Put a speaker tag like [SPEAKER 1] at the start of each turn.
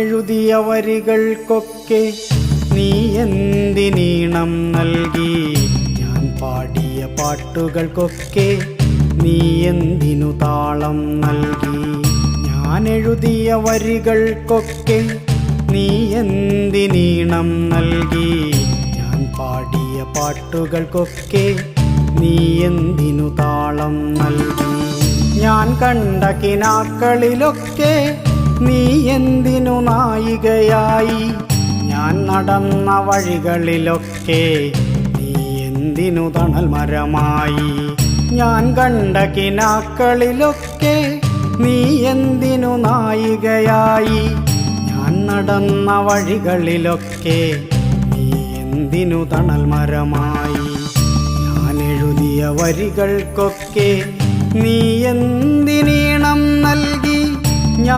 [SPEAKER 1] എഴുതിയ വരികൾക്കൊക്കെ നീ എന്തിനീണം നൽകി? ഞാൻ പാടിയ പാട്ടുകൾക്കൊക്കെ നീ എന്തിനു താളം നൽകി? ഞാൻ എഴുതിയ വരികൾക്കൊക്കെ നീ എന്തിനീണം നൽകി? ഞാൻ പാടിയ പാട്ടുകൾക്കൊക്കെ നീ എന്തിനു താളം നൽകി? ഞാൻ കണ്ട കിനാക്കളിലൊക്കെ നീ എന്തിനു നായികയായി? ഞാൻ നടന്ന വഴികളിലൊക്കെ നീ എന്തിനു തണൽ മരമായി? ഞാൻ കണ്ട കിനാക്കളിലൊക്കെ നീ എന്തിനു നായികയായി? ഞാൻ നടന്ന വഴികളിലൊക്കെ നീ എന്തിനു തണൽ മരമായി? ഞാൻ എഴുതിയ വരികൾക്കൊക്കെ നീ എന്തിനീ